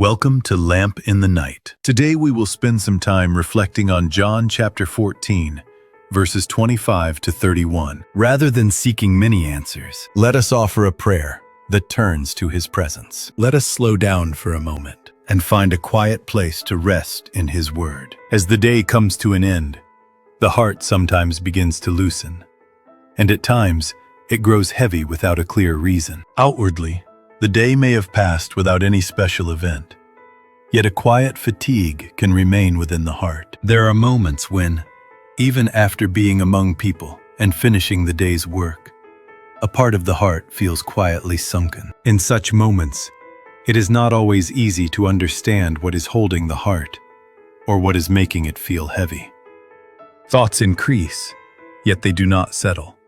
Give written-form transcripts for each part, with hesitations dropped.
Welcome to Lamp in the Night. Today we will spend some time reflecting on John chapter 14, verses 25 to 31. Rather than seeking many answers, let us offer a prayer that turns to His presence. Let us slow down for a moment and find a quiet place to rest in His Word. As the day comes to an end, the heart sometimes begins to loosen, and at times it grows heavy without a clear reason. Outwardly, the day may have passed without any special event, yet a quiet fatigue can remain within the heart. There are moments when, even after being among people and finishing the day's work, a part of the heart feels quietly sunken. In such moments, it is not always easy to understand what is holding the heart or what is making it feel heavy. Thoughts increase, yet they do not settle,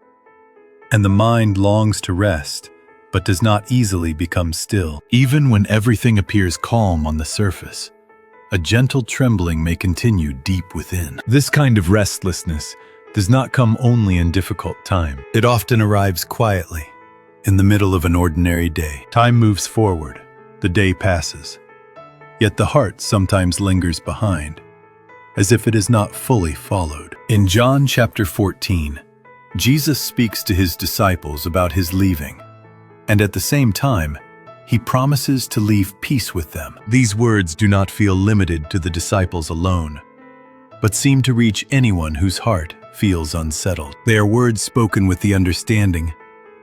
and the mind longs to rest but does not easily become still. Even when everything appears calm on the surface, a gentle trembling may continue deep within. This kind of restlessness does not come only in difficult time. It often arrives quietly, in the middle of an ordinary day. Time moves forward, the day passes, yet the heart sometimes lingers behind, as if it is not fully followed. In John chapter 14, Jesus speaks to His disciples about His leaving, and at the same time, He promises to leave peace with them. These words do not feel limited to the disciples alone, but seem to reach anyone whose heart feels unsettled. They are words spoken with the understanding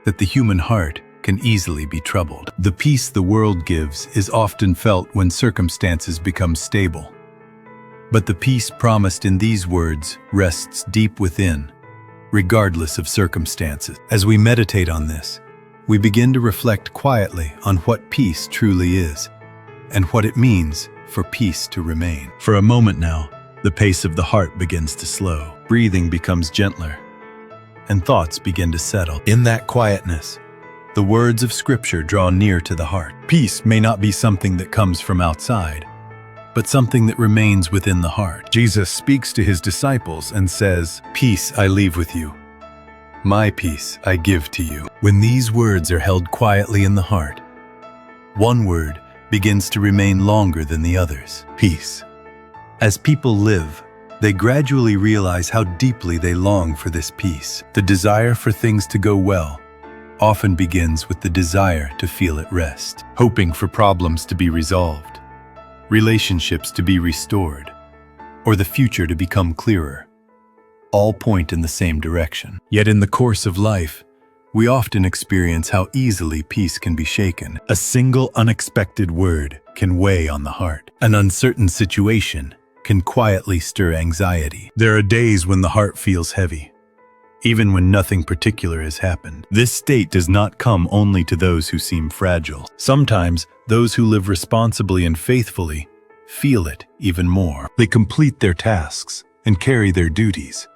that the human heart can easily be troubled. The peace the world gives is often felt when circumstances become stable. But the peace promised in these words rests deep within, regardless of circumstances. As we meditate on this, we begin to reflect quietly on what peace truly is and what it means for peace to remain. For a moment now, the pace of the heart begins to slow. Breathing becomes gentler, and thoughts begin to settle. In that quietness, the words of Scripture draw near to the heart. Peace may not be something that comes from outside, but something that remains within the heart. Jesus speaks to His disciples and says, "Peace I leave with you. My peace I give to you." When these words are held quietly in the heart, one word begins to remain longer than the others: peace. As people live, they gradually realize how deeply they long for this peace. The desire for things to go well often begins with the desire to feel at rest, hoping for problems to be resolved, relationships to be restored, or the future to become clearer. All point in the same direction. Yet in the course of life, we often experience how easily peace can be shaken. A single unexpected word can weigh on the heart. An uncertain situation can quietly stir anxiety. There are days when the heart feels heavy, even when nothing particular has happened. This state does not come only to those who seem fragile. Sometimes, those who live responsibly and faithfully feel it even more. They complete their tasks and carry their duties,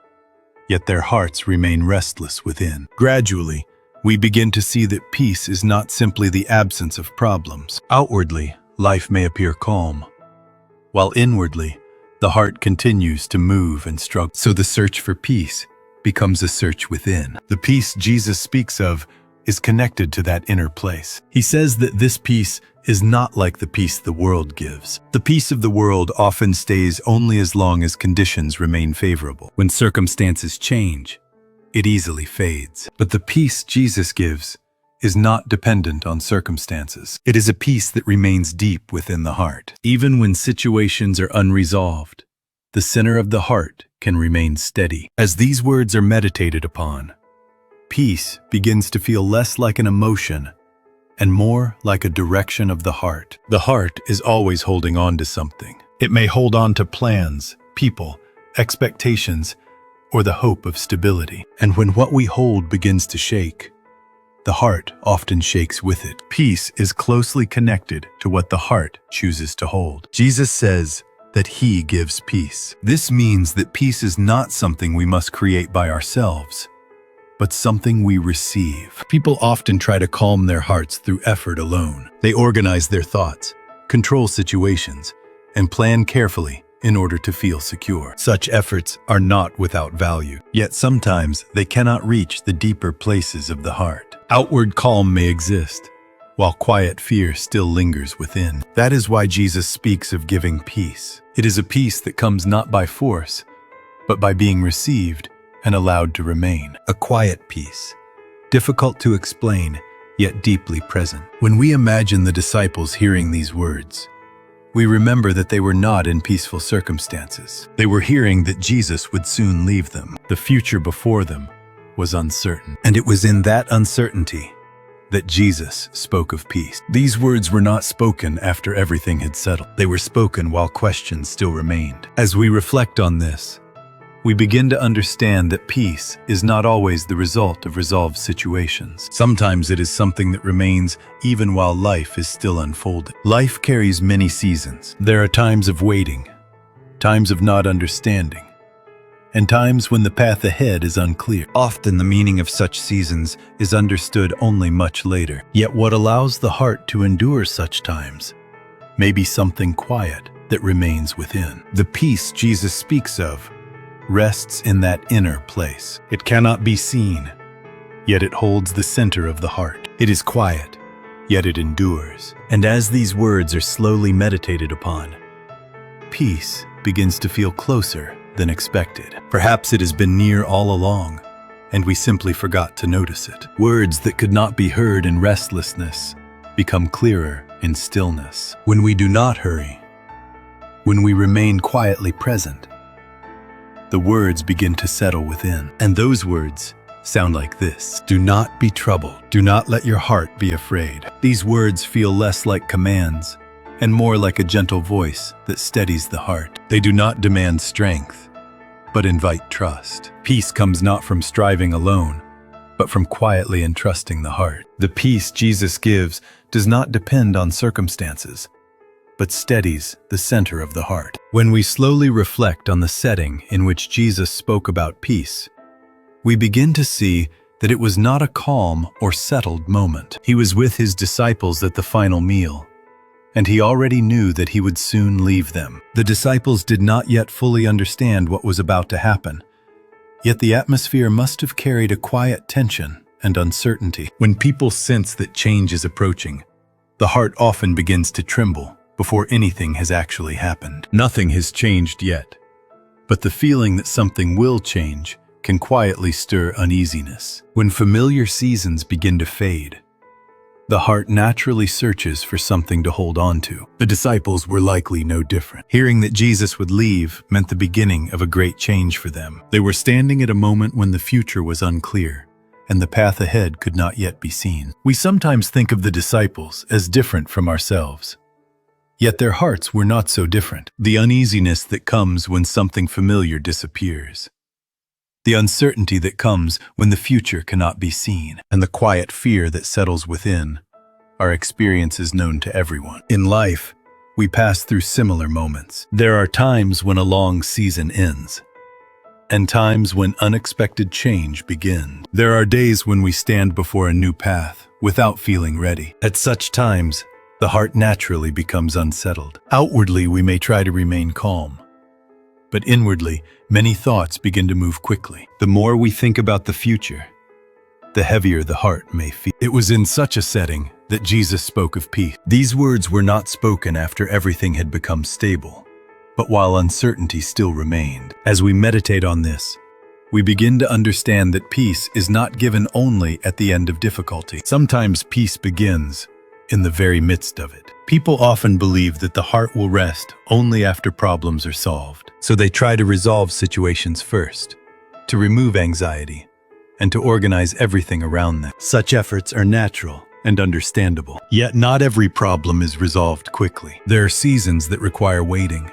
yet their hearts remain restless within. Gradually, we begin to see that peace is not simply the absence of problems. Outwardly, life may appear calm, while inwardly, the heart continues to move and struggle. So the search for peace becomes a search within. The peace Jesus speaks of is connected to that inner place. He says that this peace is not like the peace the world gives. The peace of the world often stays only as long as conditions remain favorable. When circumstances change, it easily fades. But the peace Jesus gives is not dependent on circumstances. It is a peace that remains deep within the heart. Even when situations are unresolved, the center of the heart can remain steady. As these words are meditated upon, peace begins to feel less like an emotion and more like a direction of the heart. The heart is always holding on to something. It may hold on to plans, people, expectations, or the hope of stability. And when what we hold begins to shake, the heart often shakes with it. Peace is closely connected to what the heart chooses to hold. Jesus says that He gives peace. This means that peace is not something we must create by ourselves, but something we receive. People often try to calm their hearts through effort alone. They organize their thoughts, control situations, and plan carefully in order to feel secure. Such efforts are not without value, yet sometimes they cannot reach the deeper places of the heart. Outward calm may exist, while quiet fear still lingers within. That is why Jesus speaks of giving peace. It is a peace that comes not by force, but by being received and allowed to remain. A quiet peace, difficult to explain, yet deeply present. When we imagine the disciples hearing these words, we remember that they were not in peaceful circumstances. They were hearing that Jesus would soon leave them. The future before them was uncertain. And it was in that uncertainty that Jesus spoke of peace. These words were not spoken after everything had settled. They were spoken while questions still remained. As we reflect on this, we begin to understand that peace is not always the result of resolved situations. Sometimes it is something that remains even while life is still unfolding. Life carries many seasons. There are times of waiting, times of not understanding, and times when the path ahead is unclear. Often the meaning of such seasons is understood only much later. Yet what allows the heart to endure such times may be something quiet that remains within. The peace Jesus speaks of rests in that inner place. It cannot be seen, yet it holds the center of the heart. It is quiet, yet it endures. And as these words are slowly meditated upon, peace begins to feel closer than expected. Perhaps it has been near all along, and we simply forgot to notice it. Words that could not be heard in restlessness become clearer in stillness. When we do not hurry, when we remain quietly present, the words begin to settle within. And those words sound like this: do not be troubled. Do not let your heart be afraid. These words feel less like commands and more like a gentle voice that steadies the heart. They do not demand strength, but invite trust. Peace comes not from striving alone, but from quietly entrusting the heart. The peace Jesus gives does not depend on circumstances, but steadies the center of the heart. When we slowly reflect on the setting in which Jesus spoke about peace, we begin to see that it was not a calm or settled moment. He was with his disciples at the final meal, and he already knew that he would soon leave them. The disciples did not yet fully understand what was about to happen, yet the atmosphere must have carried a quiet tension and uncertainty. When people sense that change is approaching, the heart often begins to tremble before anything has actually happened. Nothing has changed yet, but the feeling that something will change can quietly stir uneasiness. When familiar seasons begin to fade, the heart naturally searches for something to hold on to. The disciples were likely no different. Hearing that Jesus would leave meant the beginning of a great change for them. They were standing at a moment when the future was unclear, and the path ahead could not yet be seen. We sometimes think of the disciples as different from ourselves. Yet their hearts were not so different. The uneasiness that comes when something familiar disappears, the uncertainty that comes when the future cannot be seen, and the quiet fear that settles within are experiences known to everyone. In life, we pass through similar moments. There are times when a long season ends, and times when unexpected change begins. There are days when we stand before a new path without feeling ready. At such times, the heart naturally becomes unsettled. Outwardly, we may try to remain calm, but inwardly, many thoughts begin to move quickly. The more we think about the future, the heavier the heart may feel. It was in such a setting that Jesus spoke of peace. These words were not spoken after everything had become stable, but while uncertainty still remained. As we meditate on this, we begin to understand that peace is not given only at the end of difficulty. Sometimes peace begins in the very midst of it. People often believe that the heart will rest only after problems are solved. So they try to resolve situations first, to remove anxiety, and to organize everything around them. Such efforts are natural and understandable. Yet not every problem is resolved quickly. There are seasons that require waiting,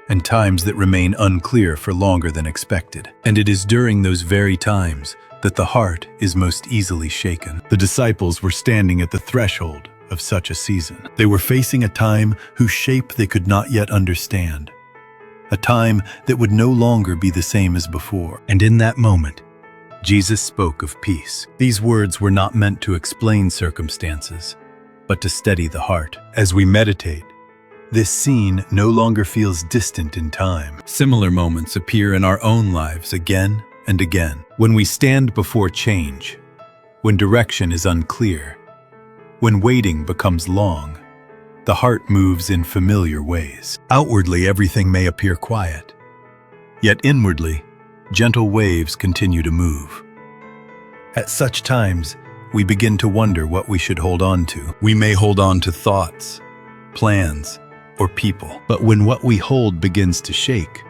and times that remain unclear for longer than expected. And it is during those very times that the heart is most easily shaken. The disciples were standing at the threshold of such a season. They were facing a time whose shape they could not yet understand, a time that would no longer be the same as before. And in that moment, Jesus spoke of peace. These words were not meant to explain circumstances, but to steady the heart. As we meditate, this scene no longer feels distant in time. Similar moments appear in our own lives again and again. When we stand before change, when direction is unclear, When waiting becomes long, the heart moves in familiar ways. Outwardly, everything may appear quiet, yet inwardly, gentle waves continue to move. At such times, we begin to wonder what we should hold on to. We may hold on to thoughts, plans, or people. But when what we hold begins to shake,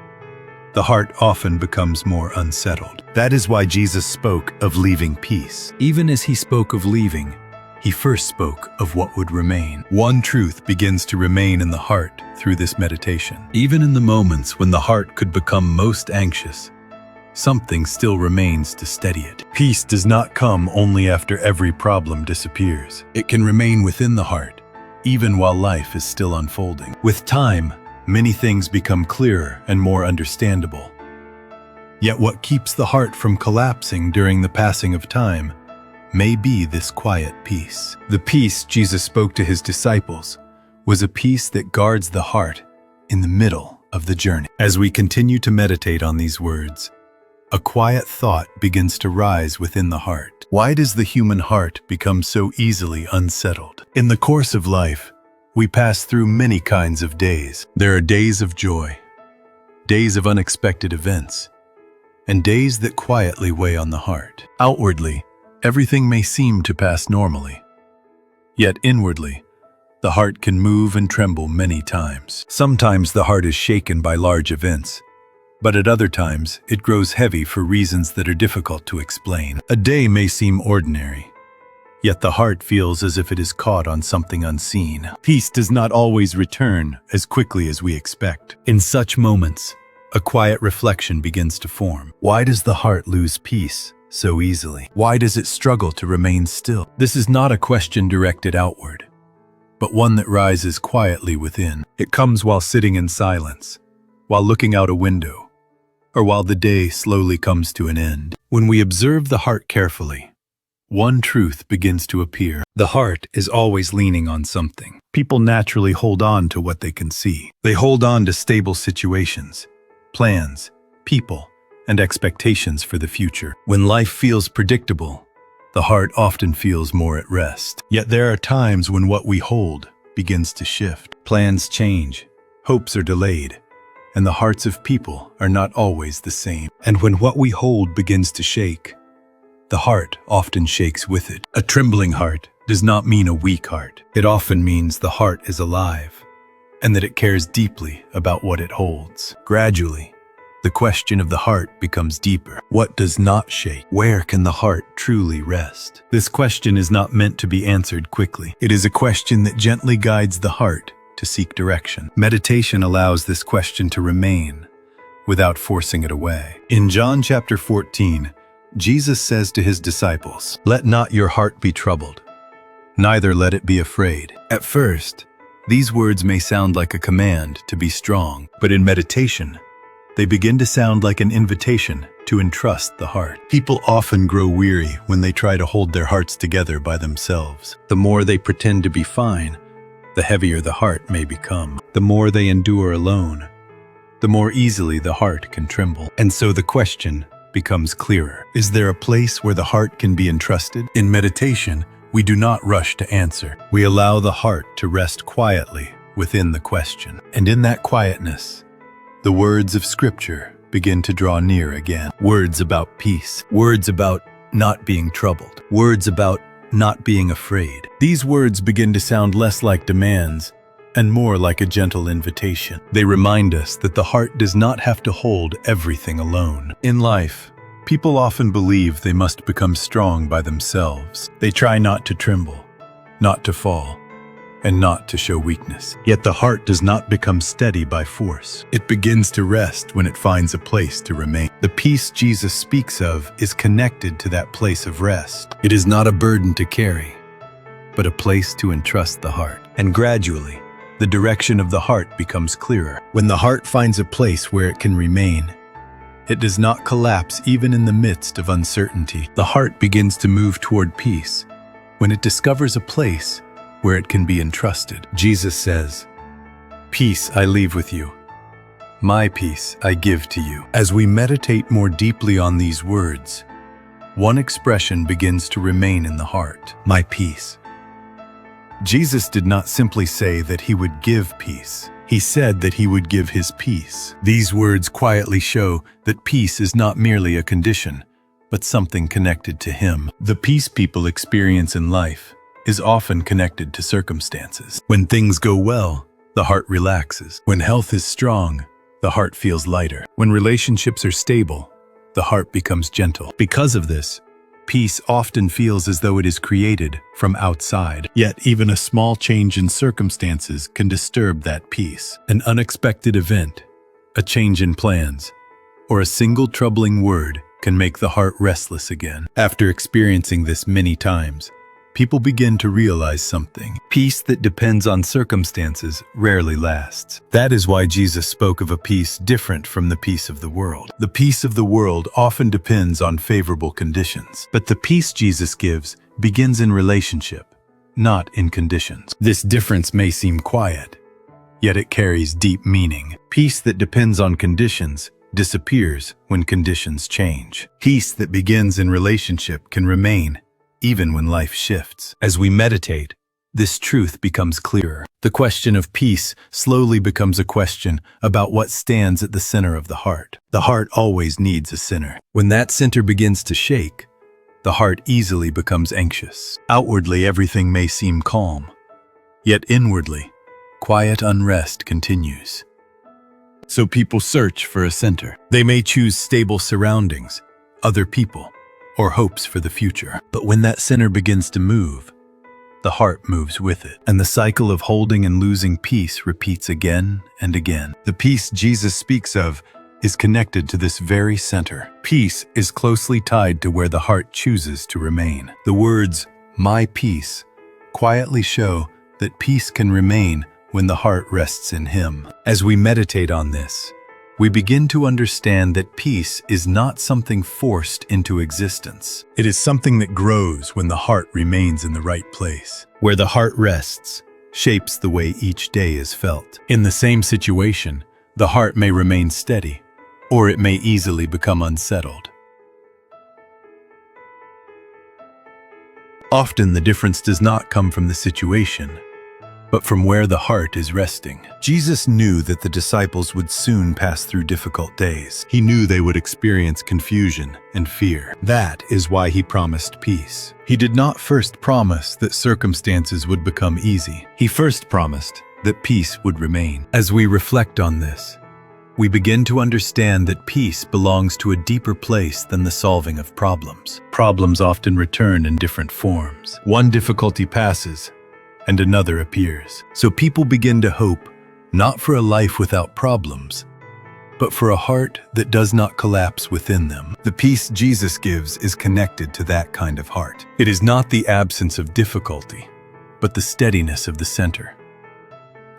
the heart often becomes more unsettled. That is why Jesus spoke of leaving peace. Even as he spoke of leaving, he first spoke of what would remain. One truth begins to remain in the heart through this meditation. Even in the moments when the heart could become most anxious, something still remains to steady it. Peace does not come only after every problem disappears. It can remain within the heart, even while life is still unfolding. With time, many things become clearer and more understandable. Yet what keeps the heart from collapsing during the passing of time may be this quiet peace. The peace Jesus spoke to his disciples was a peace that guards the heart in the middle of the journey. As we continue to meditate on these words, a quiet thought begins to rise within the heart. Why does the human heart become so easily unsettled? In the course of life, we pass through many kinds of days. There are days of joy, days of unexpected events, and days that quietly weigh on the heart. Outwardly, everything may seem to pass normally. Yet inwardly, the heart can move and tremble many times. Sometimes the heart is shaken by large events, but at other times it grows heavy for reasons that are difficult to explain. A day may seem ordinary, yet the heart feels as if it is caught on something unseen. Peace does not always return as quickly as we expect. In such moments, a quiet reflection begins to form. Why does the heart lose peace so easily? Why does it struggle to remain still? This is not a question directed outward, but one that rises quietly within. It comes while sitting in silence, while looking out a window, or while the day slowly comes to an end. When we observe the heart carefully, one truth begins to appear. The heart is always leaning on something. People naturally hold on to what they can see. They hold on to stable situations, plans, people, and expectations for the future. When life feels predictable, the heart often feels more at rest. Yet there are times when what we hold begins to shift. Plans change, hopes are delayed, and the hearts of people are not always the same. And when what we hold begins to shake, the heart often shakes with it. A trembling heart does not mean a weak heart. It often means the heart is alive, and that it cares deeply about what it holds. Gradually, the question of the heart becomes deeper. What does not shake? Where can the heart truly rest? This question is not meant to be answered quickly. It is a question that gently guides the heart to seek direction. Meditation allows this question to remain without forcing it away. In John chapter 14, Jesus says to his disciples, "Let not your heart be troubled, neither let it be afraid." At first, these words may sound like a command to be strong, but in meditation, they begin to sound like an invitation to entrust the heart. People often grow weary when they try to hold their hearts together by themselves. The more they pretend to be fine, the heavier the heart may become. The more they endure alone, the more easily the heart can tremble. And so the question becomes clearer. Is there a place where the heart can be entrusted? In meditation, we do not rush to answer. We allow the heart to rest quietly within the question. And in that quietness, the words of Scripture begin to draw near again. Words about peace, words about not being troubled, words about not being afraid. These words begin to sound less like demands and more like a gentle invitation. They remind us that the heart does not have to hold everything alone. In life, people often believe they must become strong by themselves. They try not to tremble, not to fall, and not to show weakness. Yet the heart does not become steady by force. It begins to rest when it finds a place to remain. The peace Jesus speaks of is connected to that place of rest. It is not a burden to carry, but a place to entrust the heart. And gradually, the direction of the heart becomes clearer. When the heart finds a place where it can remain, it does not collapse even in the midst of uncertainty. The heart begins to move toward peace when it discovers a place where it can be entrusted. Jesus says, "Peace I leave with you. My peace I give to you." As we meditate more deeply on these words, one expression begins to remain in the heart: my peace. Jesus did not simply say that he would give peace. He said that he would give his peace. These words quietly show that peace is not merely a condition, but something connected to him. The peace people experience in life is often connected to circumstances. When things go well, the heart relaxes. When health is strong, the heart feels lighter. When relationships are stable, the heart becomes gentle. Because of this, peace often feels as though it is created from outside. Yet even a small change in circumstances can disturb that peace. An unexpected event, a change in plans, or a single troubling word can make the heart restless again. After experiencing this many times, people begin to realize something. Peace that depends on circumstances rarely lasts. That is why Jesus spoke of a peace different from the peace of the world. The peace of the world often depends on favorable conditions, but the peace Jesus gives begins in relationship, not in conditions. This difference may seem quiet, yet it carries deep meaning. Peace that depends on conditions disappears when conditions change. Peace that begins in relationship can remain even when life shifts. As we meditate, this truth becomes clearer. The question of peace slowly becomes a question about what stands at the center of the heart. The heart always needs a center. When that center begins to shake, the heart easily becomes anxious. Outwardly, everything may seem calm, yet inwardly, quiet unrest continues. So people search for a center. They may choose stable surroundings, other people, or hopes for the future. But when that center begins to move, the heart moves with it, and the cycle of holding and losing peace repeats again and again. The peace Jesus speaks of is connected to this very center. Peace is closely tied to where the heart chooses to remain. The words, "my peace," quietly show that peace can remain when the heart rests in Him. As we meditate on this, we begin to understand that peace is not something forced into existence. It is something that grows when the heart remains in the right place. Where the heart rests, shapes the way each day is felt. In the same situation, the heart may remain steady, or it may easily become unsettled. Often the difference does not come from the situation, but from where the heart is resting. Jesus knew that the disciples would soon pass through difficult days. He knew they would experience confusion and fear. That is why He promised peace. He did not first promise that circumstances would become easy. He first promised that peace would remain. As we reflect on this, we begin to understand that peace belongs to a deeper place than the solving of problems. Problems often return in different forms. One difficulty passes, and another appears. So people begin to hope, not for a life without problems, but for a heart that does not collapse within them. The peace Jesus gives is connected to that kind of heart. It is not the absence of difficulty, but the steadiness of the center.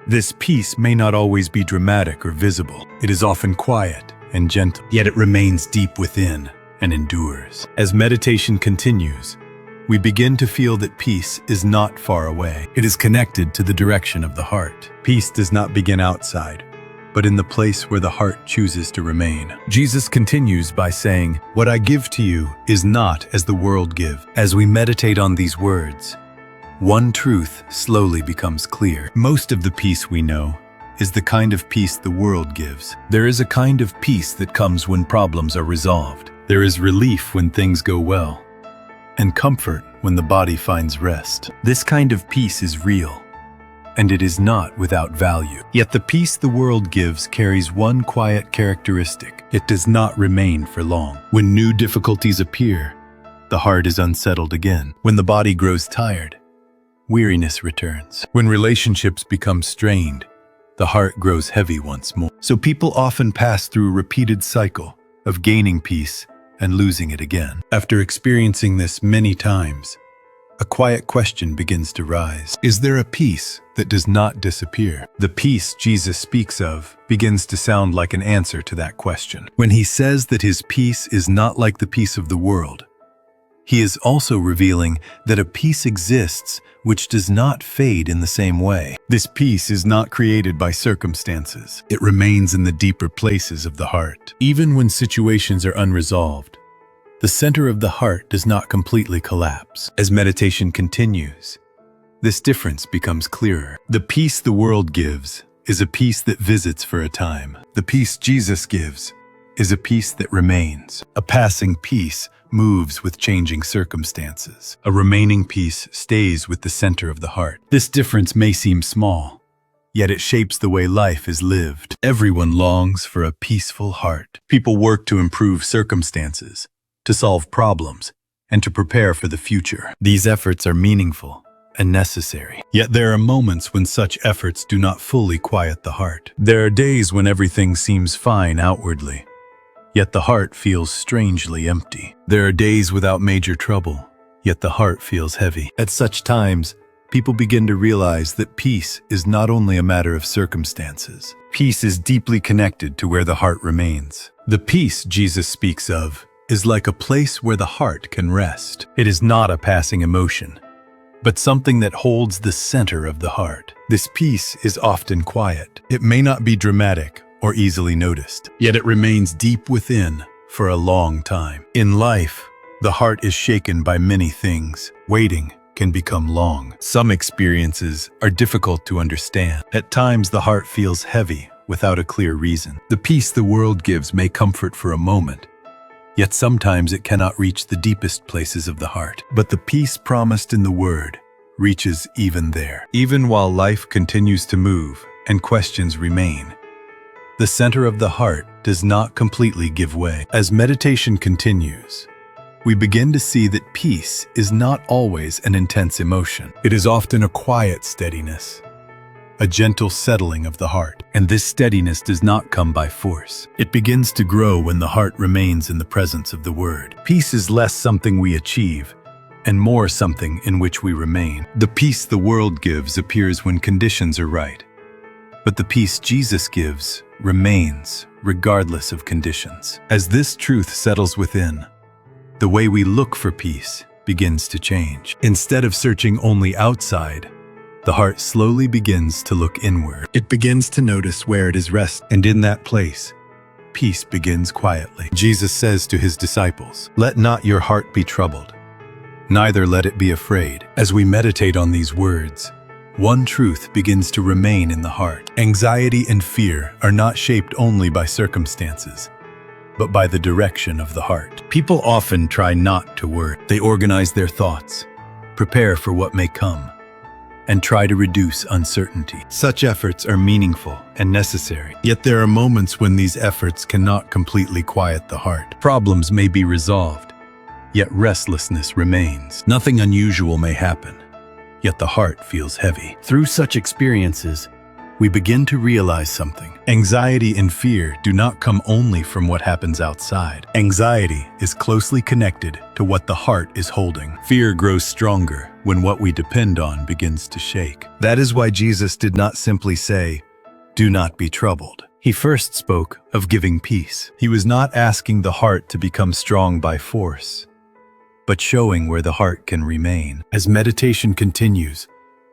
This peace may not always be dramatic or visible. It is often quiet and gentle, yet it remains deep within and endures. As meditation continues, we begin to feel that peace is not far away. It is connected to the direction of the heart. Peace does not begin outside, but in the place where the heart chooses to remain. Jesus continues by saying, "What I give to you is not as the world gives." As we meditate on these words, one truth slowly becomes clear. Most of the peace we know is the kind of peace the world gives. There is a kind of peace that comes when problems are resolved. There is relief when things go well, and comfort when the body finds rest. This kind of peace is real, and it is not without value. Yet the peace the world gives carries one quiet characteristic. It does not remain for long. When new difficulties appear, the heart is unsettled again. When the body grows tired, weariness returns. When relationships become strained, the heart grows heavy once more. So people often pass through a repeated cycle of gaining peace and losing it again. After experiencing this many times, a quiet question begins to rise. Is there a peace that does not disappear? The peace Jesus speaks of begins to sound like an answer to that question. When He says that His peace is not like the peace of the world, He is also revealing that a peace exists which does not fade in the same way. This peace is not created by circumstances. It remains in the deeper places of the heart. Even when situations are unresolved, the center of the heart does not completely collapse. As meditation continues, this difference becomes clearer. The peace the world gives is a peace that visits for a time. The peace Jesus gives is a peace that remains. A passing peace moves with changing circumstances. A remaining peace stays with the center of the heart. This difference may seem small, yet it shapes the way life is lived. Everyone longs for a peaceful heart. People work to improve circumstances, to solve problems, and to prepare for the future. These efforts are meaningful and necessary. Yet there are moments when such efforts do not fully quiet the heart. There are days when everything seems fine outwardly, yet the heart feels strangely empty. There are days without major trouble, yet the heart feels heavy. At such times, people begin to realize that peace is not only a matter of circumstances. Peace is deeply connected to where the heart remains. The peace Jesus speaks of is like a place where the heart can rest. It is not a passing emotion, but something that holds the center of the heart. This peace is often quiet. It may not be dramatic or easily noticed, yet it remains deep within for a long time. In life, the heart is shaken by many things. Waiting can become long. Some experiences are difficult to understand. At times, the heart feels heavy without a clear reason. The peace the world gives may comfort for a moment, yet sometimes it cannot reach the deepest places of the heart. But the peace promised in the Word reaches even there. Even while life continues to move and questions remain, the center of the heart does not completely give way. As meditation continues, we begin to see that peace is not always an intense emotion. It is often a quiet steadiness, a gentle settling of the heart. And this steadiness does not come by force. It begins to grow when the heart remains in the presence of the Word. Peace is less something we achieve and more something in which we remain. The peace the world gives appears when conditions are right, but the peace Jesus gives remains regardless of conditions. As this truth settles within, the way we look for peace begins to change. Instead of searching only outside, the heart slowly begins to look inward. It begins to notice where it is rest, and in that place, peace begins quietly. Jesus says to his disciples, "Let not your heart be troubled, neither let it be afraid." As we meditate on these words, one truth begins to remain in the heart. Anxiety and fear are not shaped only by circumstances, but by the direction of the heart. People often try not to worry. They organize their thoughts, prepare for what may come, and try to reduce uncertainty. Such efforts are meaningful and necessary. Yet there are moments when these efforts cannot completely quiet the heart. Problems may be resolved, yet restlessness remains. Nothing unusual may happen, yet the heart feels heavy. Through such experiences, we begin to realize something. Anxiety and fear do not come only from what happens outside. Anxiety is closely connected to what the heart is holding. Fear grows stronger when what we depend on begins to shake. That is why Jesus did not simply say, "Do not be troubled." He first spoke of giving peace. He was not asking the heart to become strong by force, but showing where the heart can remain. As meditation continues,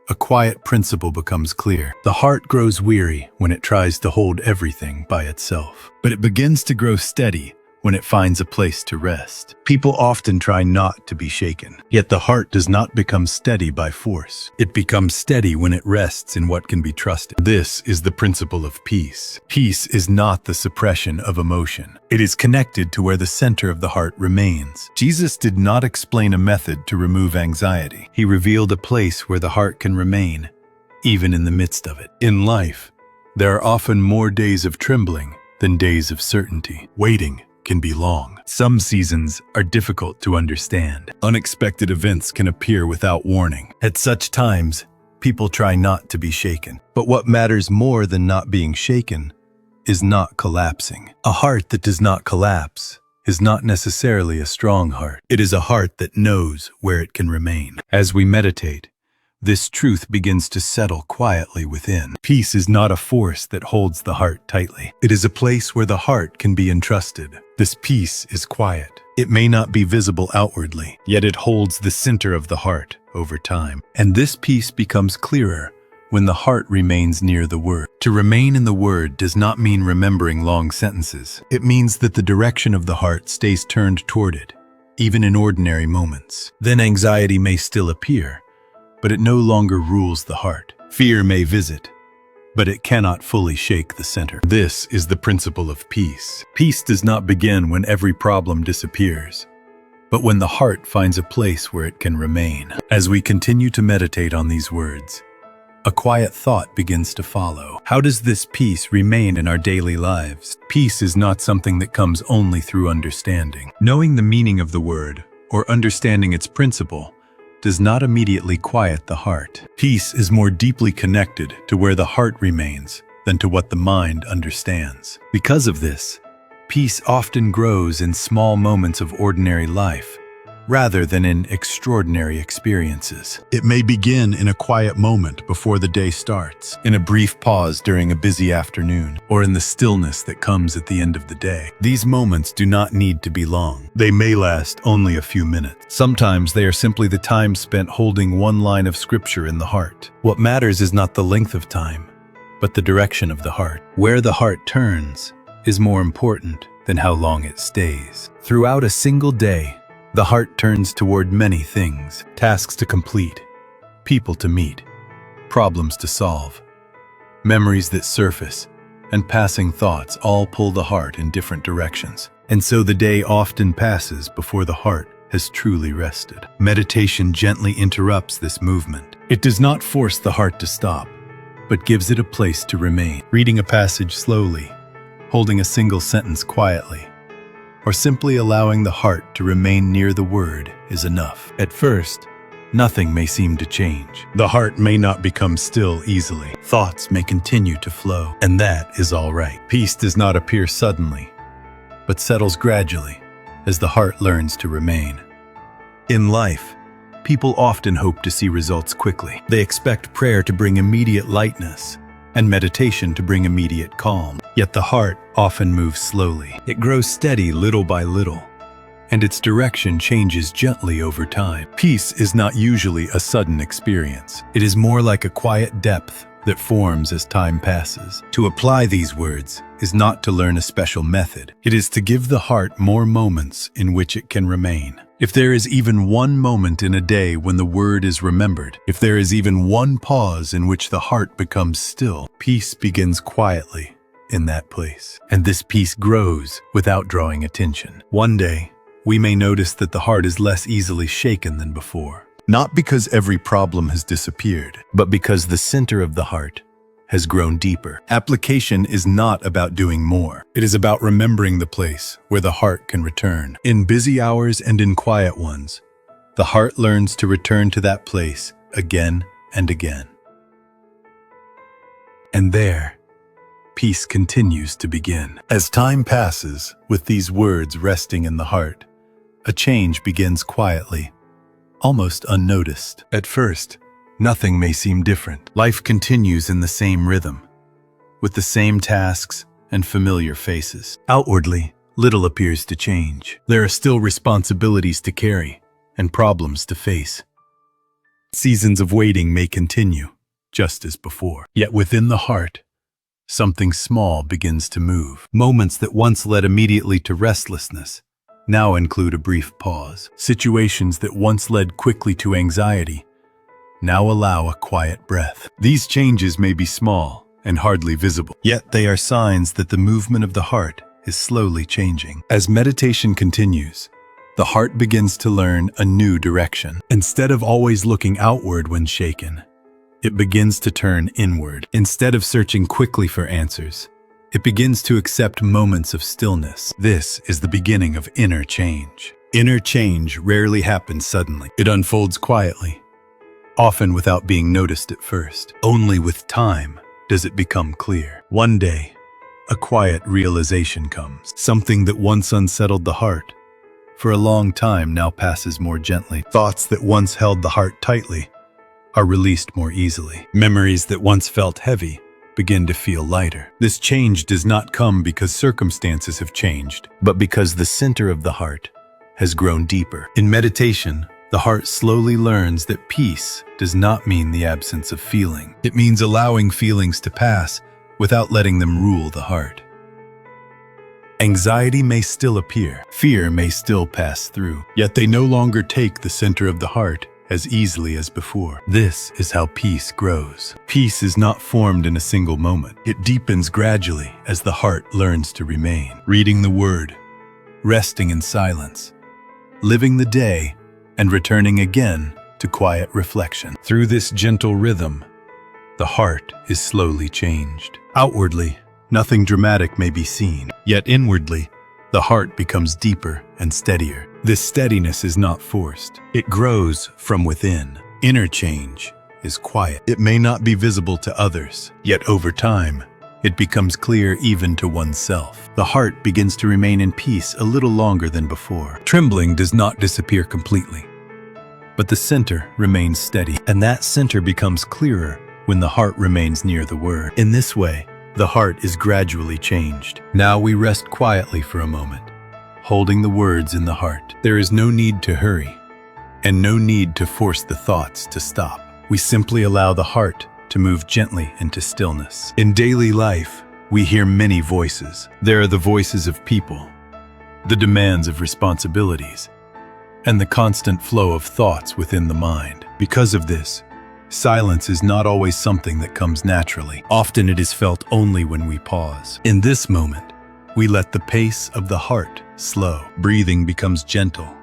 a quiet principle becomes clear. The heart grows weary when it tries to hold everything by itself, but it begins to grow steady when it finds a place to rest. People often try not to be shaken, yet the heart does not become steady by force. It becomes steady when it rests in what can be trusted. This is the principle of peace. Peace is not the suppression of emotion. It is connected to where the center of the heart remains. Jesus did not explain a method to remove anxiety. He revealed a place where the heart can remain, even in the midst of it. In life, there are often more days of trembling than days of certainty. Waiting can be long. Some seasons are difficult to understand. Unexpected events can appear without warning. At such times, people try not to be shaken. But what matters more than not being shaken is not collapsing. A heart that does not collapse is not necessarily a strong heart. It is a heart that knows where it can remain. As we meditate, this truth begins to settle quietly within. Peace is not a force that holds the heart tightly. It is a place where the heart can be entrusted. This peace is quiet. It may not be visible outwardly, yet it holds the center of the heart over time. And this peace becomes clearer when the heart remains near the Word. To remain in the Word does not mean remembering long sentences. It means that the direction of the heart stays turned toward it, even in ordinary moments. Then anxiety may still appear, but it no longer rules the heart. Fear may visit, but it cannot fully shake the center. This is the principle of peace. Peace does not begin when every problem disappears, but when the heart finds a place where it can remain. As we continue to meditate on these words, a quiet thought begins to follow. How does this peace remain in our daily lives? Peace is not something that comes only through understanding. Knowing the meaning of the word or understanding its principle does not immediately quiet the heart. Peace is more deeply connected to where the heart remains than to what the mind understands. Because of this, peace often grows in small moments of ordinary life, rather than in extraordinary experiences. It may begin in a quiet moment before the day starts, in a brief pause during a busy afternoon, or in the stillness that comes at the end of the day. These moments do not need to be long. They may last only a few minutes. Sometimes they are simply the time spent holding one line of scripture in the heart. What matters is not the length of time, but the direction of the heart. Where the heart turns is more important than how long it stays. Throughout a single day, the heart turns toward many things: tasks to complete, people to meet, problems to solve, memories that surface, and passing thoughts all pull the heart in different directions. And so the day often passes before the heart has truly rested. Meditation gently interrupts this movement. It does not force the heart to stop, but gives it a place to remain. Reading a passage slowly, holding a single sentence quietly, or simply allowing the heart to remain near the word is enough. At first, nothing may seem to change. The heart may not become still easily. Thoughts may continue to flow, and that is all right. Peace does not appear suddenly, but settles gradually as the heart learns to remain. In life, people often hope to see results quickly. They expect prayer to bring immediate lightness, and meditation to bring immediate calm. Yet the heart often moves slowly. It grows steady little by little, and its direction changes gently over time. Peace is not usually a sudden experience. It is more like a quiet depth that forms as time passes. To apply these words is not to learn a special method. It is to give the heart more moments in which it can remain. If there is even one moment in a day when the word is remembered, if there is even one pause in which the heart becomes still, peace begins quietly in that place. And this peace grows without drawing attention. One day, we may notice that the heart is less easily shaken than before. Not because every problem has disappeared, but because the center of the heart has grown deeper. Application is not about doing more. It is about remembering the place where the heart can return. In busy hours and in quiet ones, the heart learns to return to that place again and again. And there, peace continues to begin. As time passes, with these words resting in the heart, a change begins quietly, almost unnoticed. At first, nothing may seem different. Life continues in the same rhythm, with the same tasks and familiar faces. Outwardly, little appears to change. There are still responsibilities to carry and problems to face. Seasons of waiting may continue, just as before. Yet within the heart, something small begins to move. Moments that once led immediately to restlessness now include a brief pause. Situations that once led quickly to anxiety now allow a quiet breath. These changes may be small and hardly visible, yet they are signs that the movement of the heart is slowly changing. As meditation continues, the heart begins to learn a new direction. Instead of always looking outward when shaken, it begins to turn inward. Instead of searching quickly for answers, it begins to accept moments of stillness. This is the beginning of inner change. Inner change rarely happens suddenly. It unfolds quietly, often without being noticed at first. Only with time does it become clear. One day, a quiet realization comes. Something that once unsettled the heart for a long time now passes more gently. Thoughts that once held the heart tightly are released more easily. Memories that once felt heavy begin to feel lighter. This change does not come because circumstances have changed, but because the center of the heart has grown deeper. In meditation, the heart slowly learns that peace does not mean the absence of feeling. It means allowing feelings to pass without letting them rule the heart. Anxiety may still appear, fear may still pass through, yet they no longer take the center of the heart as easily as before. This is how peace grows. Peace is not formed in a single moment. It deepens gradually as the heart learns to remain. Reading the Word, resting in silence, living the day, and returning again to quiet reflection. Through this gentle rhythm, the heart is slowly changed. Outwardly, nothing dramatic may be seen, yet inwardly, the heart becomes deeper and steadier. This steadiness is not forced. It grows from within. Inner change is quiet. It may not be visible to others, yet over time, it becomes clear even to oneself. The heart begins to remain in peace a little longer than before. Trembling does not disappear completely, but the center remains steady, and that center becomes clearer when the heart remains near the Word. In this way, the heart is gradually changed. Now we rest quietly for a moment, holding the words in the heart. There is no need to hurry, and no need to force the thoughts to stop. We simply allow the heart to move gently into stillness. In daily life, we hear many voices. There are the voices of people, the demands of responsibilities, and the constant flow of thoughts within the mind. Because of this, silence is not always something that comes naturally. Often it is felt only when we pause. In this moment, we let the pace of the heart slow. Breathing becomes gentle,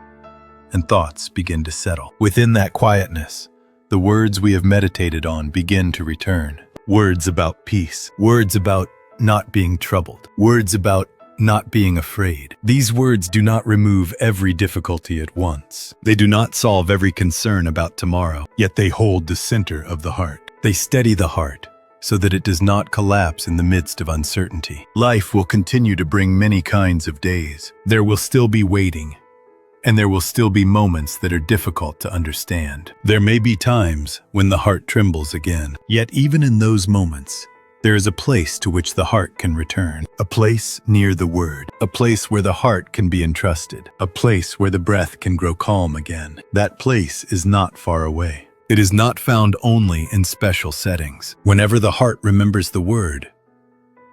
and thoughts begin to settle. Within that quietness, the words we have meditated on begin to return. Words about peace, words about not being troubled, words about not being afraid. These words do not remove every difficulty at once. They do not solve every concern about tomorrow, yet they hold the center of the heart. They steady the heart so that it does not collapse in the midst of uncertainty. Life will continue to bring many kinds of days. There will still be waiting, and there will still be moments that are difficult to understand. There may be times when the heart trembles again, yet even in those moments, there is a place to which the heart can return, a place near the Word, a place where the heart can be entrusted, a place where the breath can grow calm again. That place is not far away. It is not found only in special settings. Whenever the heart remembers the Word,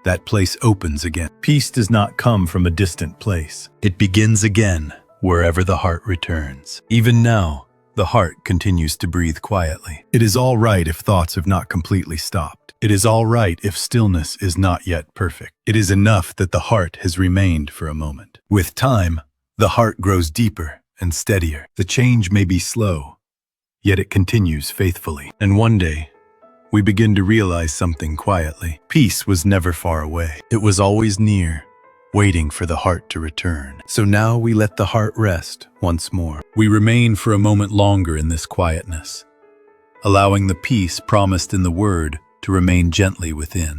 that place opens again. Peace does not come from a distant place. It begins again wherever the heart returns. Even now, the heart continues to breathe quietly. It is all right if thoughts have not completely stopped. It is all right if stillness is not yet perfect. It is enough that the heart has remained for a moment. With time, the heart grows deeper and steadier. The change may be slow, yet it continues faithfully. And one day, we begin to realize something quietly. Peace was never far away. It was always near, waiting for the heart to return. So now we let the heart rest once more. We remain for a moment longer in this quietness, allowing the peace promised in the Word to remain gently within.